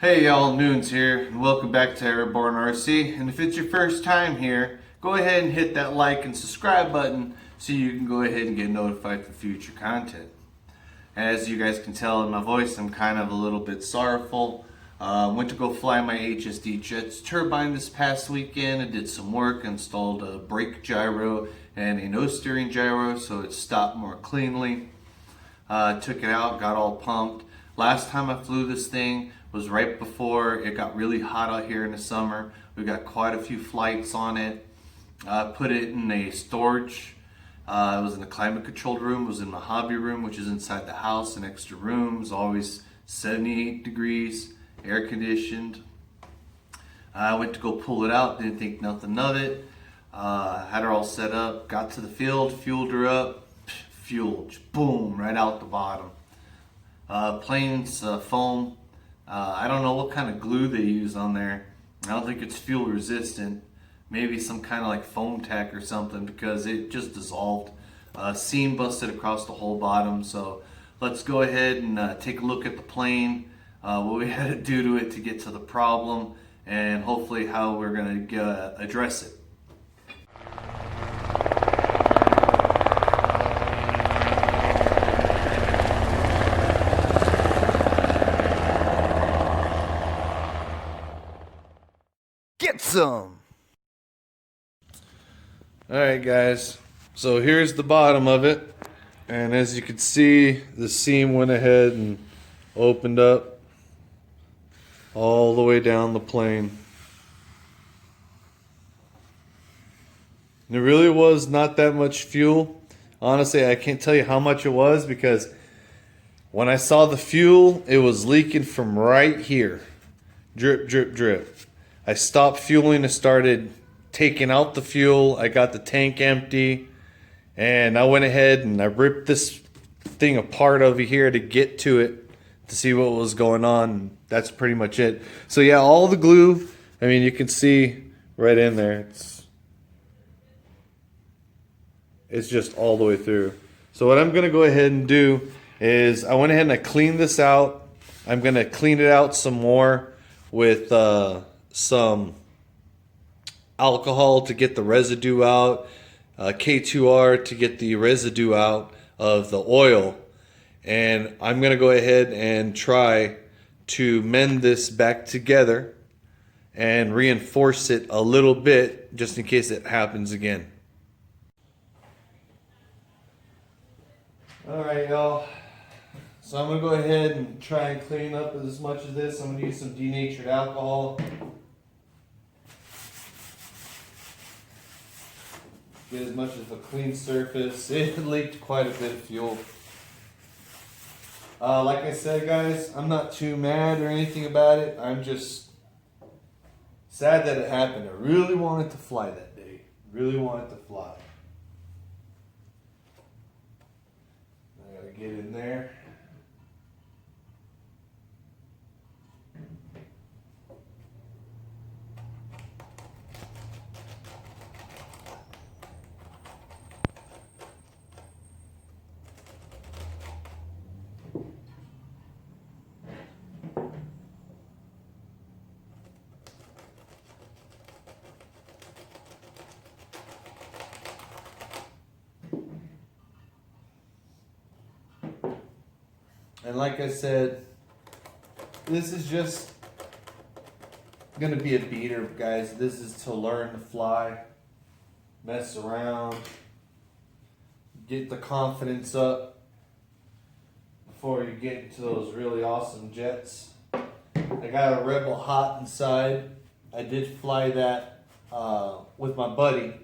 Hey y'all, Noons here, and welcome back to Airborne RC. And if it's your first time here, go ahead and hit that like and subscribe button so you can go ahead and get notified for future content. As you guys can tell in my voice, I'm kind of a little bit sorrowful. Went to go fly my HSDJETS turbine this past weekend and did some work, installed a brake gyro and a nose steering gyro so it stopped more cleanly. Took it out, got all pumped. Last time I flew this thing was right before it got really hot out here in the summer. We got quite a few flights on it. Put it in a storage. It was in a climate controlled room. It was in my hobby room, which is inside the house, an extra room. It was always 78 degrees, air conditioned. I went to go pull it out, didn't think nothing of it. Had her all set up, got to the field, fueled her up, fuel, just boom, right out the bottom. Planes, foam. I don't know what kind of glue they use on there. I don't think it's fuel resistant. Maybe some kind of like foam tack or something because it just dissolved. Seam busted across the whole bottom. So let's go ahead and take a look at the plane, what we had to do to it to get to the problem, and hopefully how we're going to address it. Get some! Alright guys, so here's the bottom of it, and as you can see, the seam went ahead and opened up all the way down the plane. There really was not that much fuel. Honestly, I can't tell you how much it was because when I saw the fuel, it was leaking from right here. Drip, drip, drip. I stopped fueling and started taking out the fuel. I got the tank empty, and I went ahead and I ripped this thing apart over here to get to it to see what was going on. That's pretty much it. So yeah, all the glue, I mean, you can see right in there. It's just all the way through. So what I'm gonna go ahead and do is I went ahead and I cleaned this out. I'm gonna clean it out some more with some alcohol to get the residue out, K2R to get the residue out of the oil. And I'm going to go ahead and try to mend this back together and reinforce it a little bit just in case it happens again. Alright y'all, so I'm going to go ahead and try and clean up as much of this. I'm going to use some denatured alcohol. Get as much of a clean surface. It leaked quite a bit of fuel. Like I said, guys, I'm not too mad or anything about it. I'm just sad that it happened. I really wanted to fly that day. Really wanted to fly. I gotta get in there. And like I said, this is just gonna be a beater, guys. This is to learn to fly, mess around, get the confidence up before you get into those really awesome jets. I got a Rebel Hot inside. I did fly that with my buddy.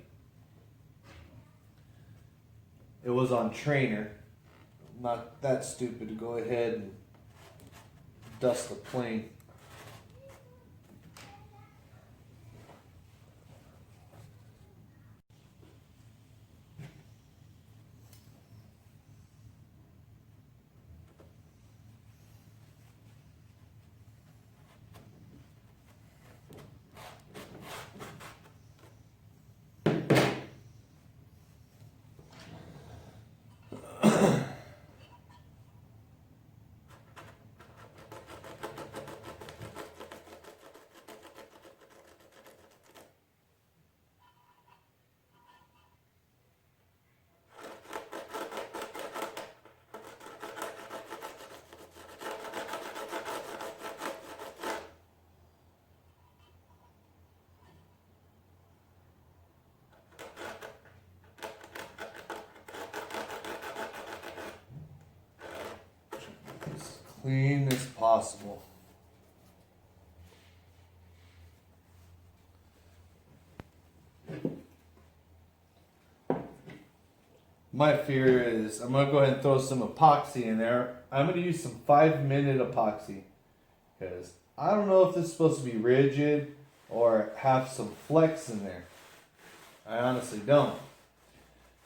It was on trainer. Not that stupid to go ahead and dust the plane. clean as possible. My fear is I'm going to go ahead and throw some epoxy in there. I'm going to use some 5-minute epoxy because I don't know if this is supposed to be rigid or have some flex in there. I honestly don't.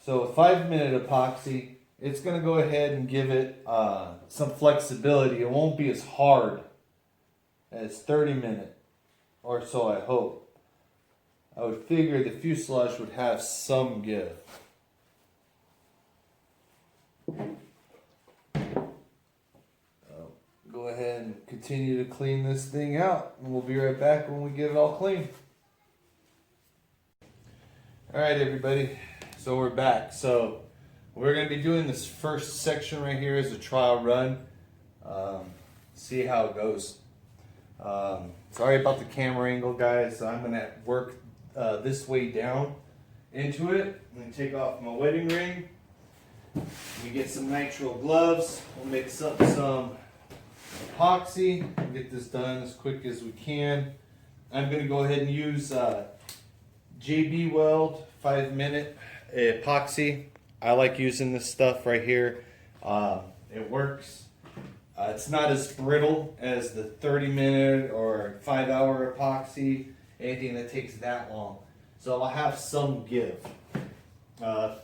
So 5-minute epoxy, it's going to go ahead and give it some flexibility. It won't be as hard as 30-minute or so, I hope. I would figure the fuselage would have some give. Go ahead and continue to clean this thing out, and we'll be right back when we get it all clean. Alright everybody, so we're back. So we're going to be doing this first section right here as a trial run. See how it goes. Sorry about the camera angle, guys. I'm going to work this way down into it. I'm going to take off my wedding ring. We get some nitrile gloves. We'll mix up some epoxy. We'll get this done as quick as we can. I'm going to go ahead and use JB Weld 5-minute epoxy. I like using this stuff right here. It works. It's not as brittle as the 30-minute or 5-hour epoxy, anything that takes that long. So I'll have some give.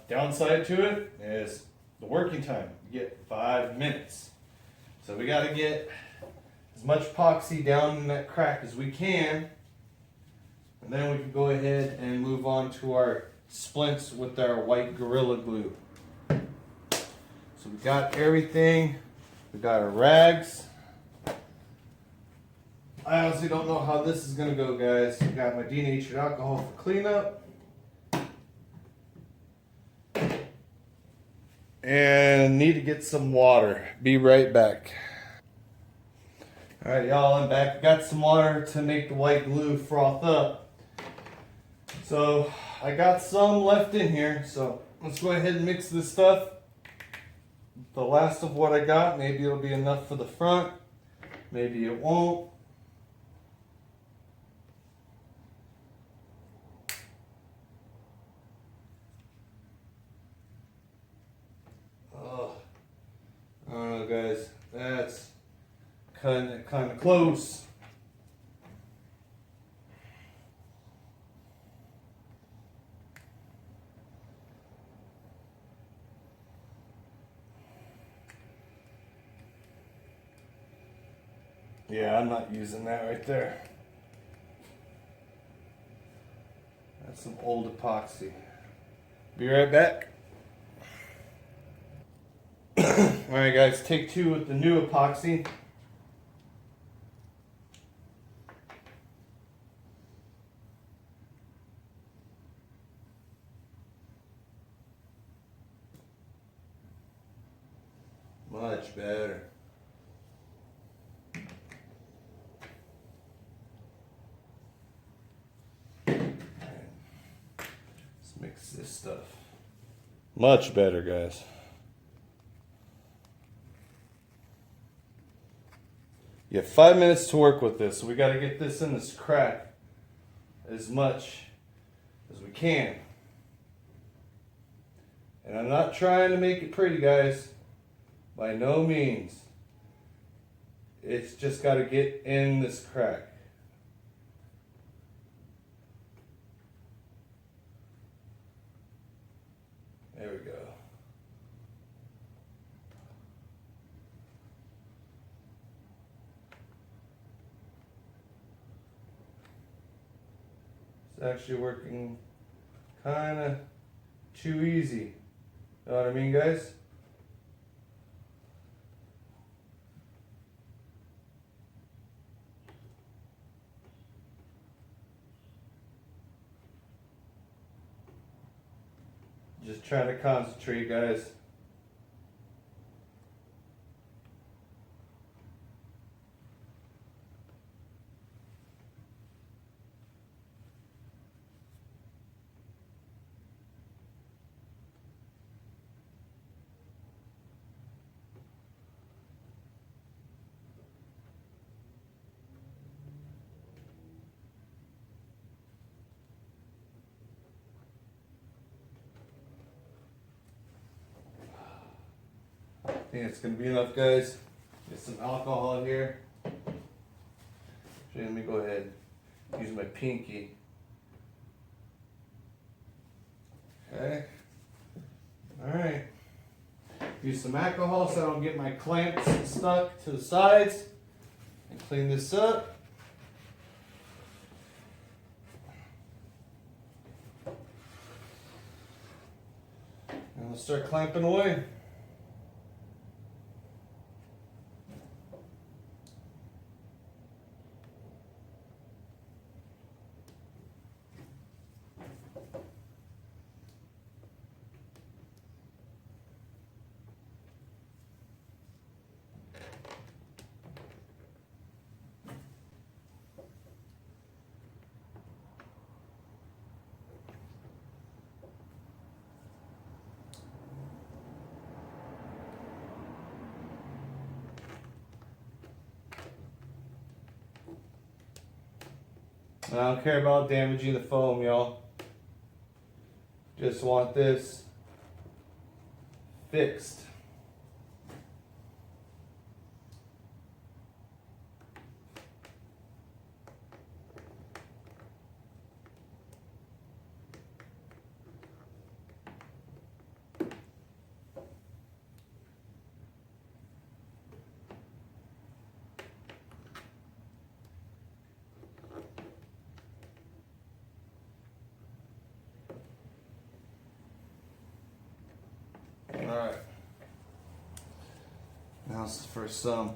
Downside to it is the working time. You get 5 minutes. So we got to get as much epoxy down in that crack as we can. And then we can go ahead and move on to our splints with our white Gorilla Glue. So we got everything. We got our rags. I honestly don't know how this is going to go, guys. I got my denatured alcohol for cleanup. And need to get some water. Be right back. Alright y'all, I'm back. Got some water to make the white glue froth up. So I got some left in here. So let's go ahead and mix this stuff. The last of what I got. Maybe it'll be enough for the front. Maybe it won't. I don't know, guys. That's kind of close. Yeah, I'm not using that right there. That's some old epoxy. Be right back. Alright guys, take 2 with the new epoxy. Much better. Let's mix this stuff. Much better, guys. You have 5 minutes to work with this, so we got to get this in this crack as much as we can. And I'm not trying to make it pretty, guys. By no means. It's just got to get in this crack. There we go. It's actually working kind of too easy. Know what I mean, guys? Just trying to concentrate, guys. think it's gonna be enough, guys. Get some alcohol here. Actually, let me go ahead and use my pinky. Okay. Alright. Use some alcohol so I don't get my clamps stuck to the sides. And clean this up. And let's start clamping away. I don't care about damaging the foam, y'all. Just want this fixed. Alright. Now it's for some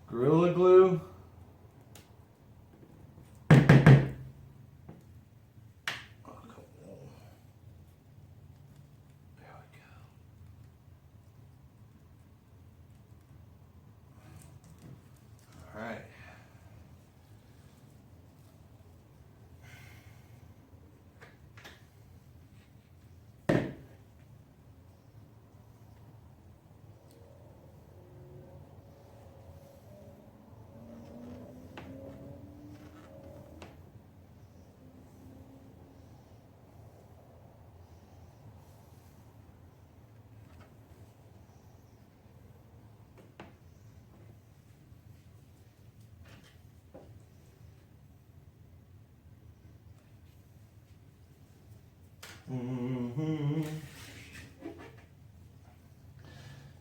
Gorilla Glue. Oh, come on. There we go. Alright.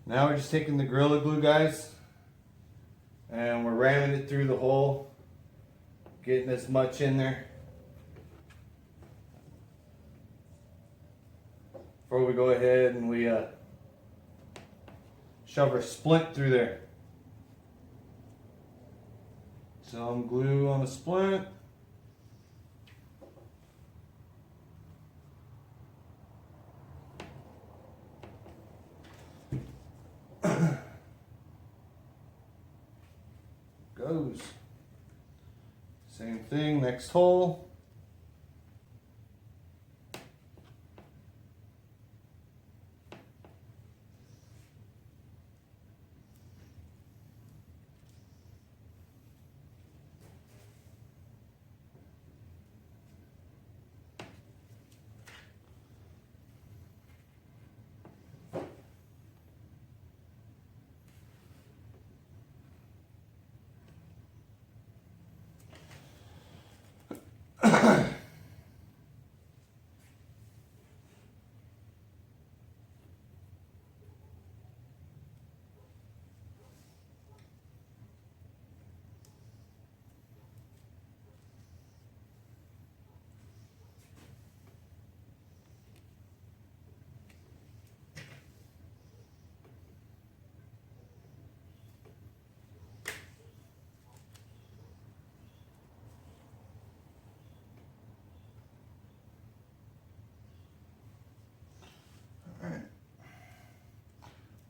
Now we're just taking the Gorilla Glue, guys, and we're ramming it through the hole, getting as much in there before we go ahead and we shove our splint through there. Some glue on the splint. Goes. Same thing, next hole.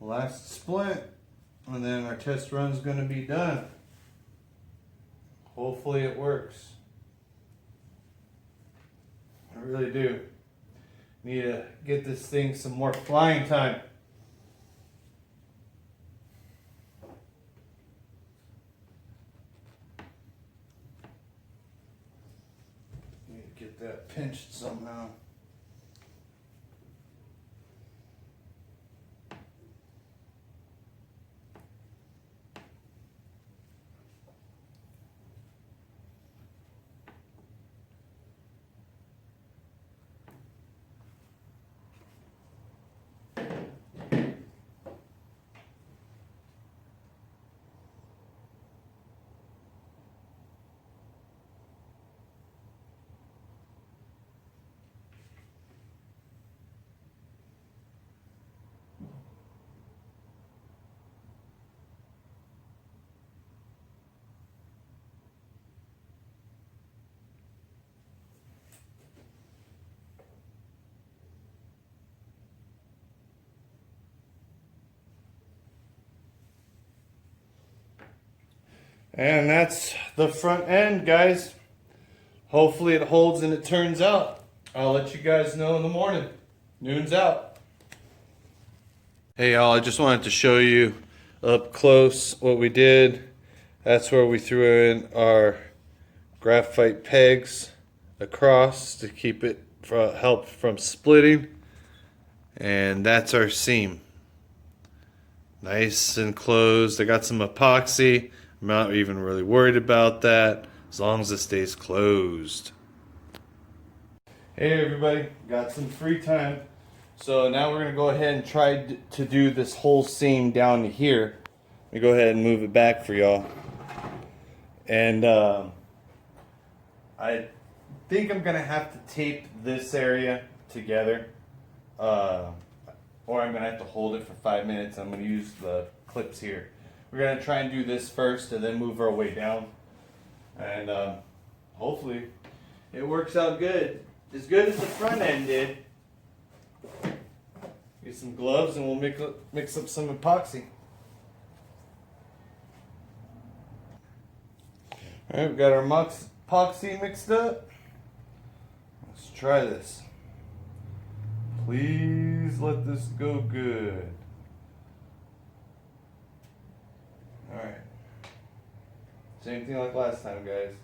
Last splint, and then our test run's going to be done. Hopefully it works. I really do. Need to get this thing some more flying time. Need to get that pinched somehow. And that's the front end, guys. Hopefully it holds and it turns out. I'll let you guys know in the morning. Noon's out. Hey y'all, I just wanted to show you up close what we did. That's where we threw in our graphite pegs across to keep it help from splitting. And that's our seam. Nice and closed. I got some epoxy. I'm not even really worried about that as long as it stays closed. Hey everybody, got some free time. So now we're going to go ahead and try to do this whole seam down to here. Let me go ahead and move it back for y'all. And I think I'm going to have to tape this area together. Or I'm going to have to hold it for 5 minutes. I'm going to use the clips here. We're going to try and do this first and then move our way down. And hopefully it works out good. As good as the front end did. Get some gloves and we'll mix up some epoxy. Alright, we've got our epoxy mixed up. Let's try this. Please let this go good. Alright. Same thing like last time, guys.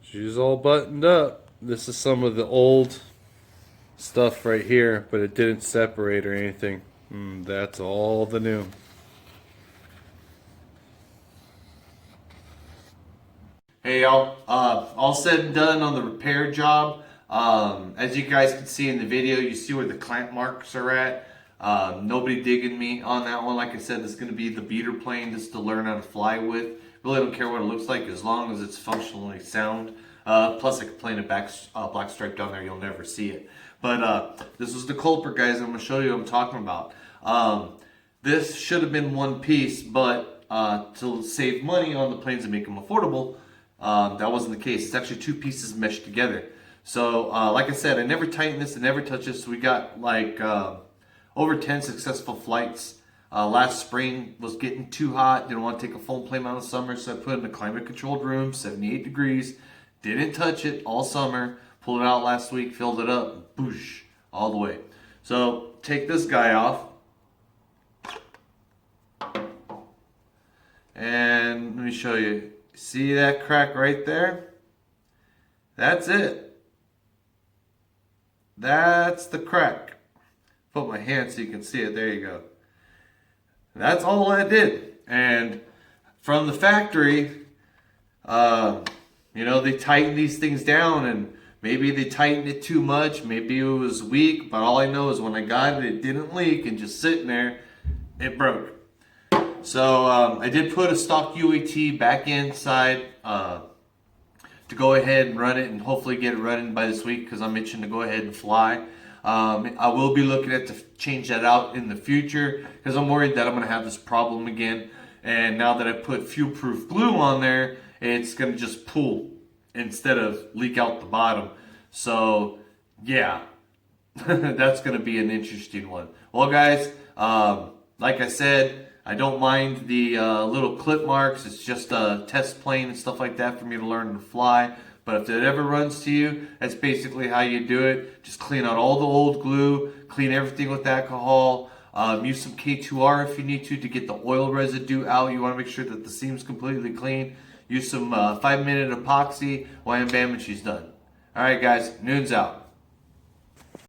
She's all buttoned up. This is some of the old stuff right here, but it didn't separate or anything. That's all the new. Hey y'all, all said and done on the repair job. As you guys can see in the video, you see where the clamp marks are at. Nobody digging me on that one. Like I said, this is going to be the beater plane just to learn how to fly with. Really don't care what it looks like as long as it's functionally sound. Plus I could plane a black stripe down there, you'll never see it. But this is the culprit, guys. I'm going to show you what I'm talking about. This should have been one piece, but to save money on the planes and make them affordable, that wasn't the case. It's actually two pieces meshed together. So like I said, I never tightened this, I never touched this. We got like over 10 successful flights. Last spring was getting too hot, didn't want to take a foam plane out in the summer, so I put it in a climate controlled room, 78 degrees, didn't touch it all summer, pulled it out last week, filled it up, boosh, all the way. So take this guy off, and let me show you. See that crack right there? That's it. That's the crack. Put my hand so you can see it. There you go. That's all I did. And from the factory, you know, they tighten these things down, and maybe they tightened it too much. Maybe it was weak, but all I know is when I got it, it didn't leak, and just sitting there, it broke. So I did put a stock UAT back inside to go ahead and run it and hopefully get it running by this week because I'm itching to go ahead and fly. I will be looking at to change that out in the future because I'm worried that I'm going to have this problem again. And now that I put fuel-proof glue on there, it's going to just pull instead of leak out the bottom. So, yeah, that's going to be an interesting one. Well, guys, like I said, I don't mind the little clip marks. It's just a test plane and stuff like that for me to learn to fly. But if it ever runs to you, that's basically how you do it. Just clean out all the old glue, clean everything with alcohol. Use some K2R if you need to get the oil residue out. You want to make sure that the seam's completely clean. Use some 5-minute epoxy, wham bam, and she's done. All right, guys, Noon's out.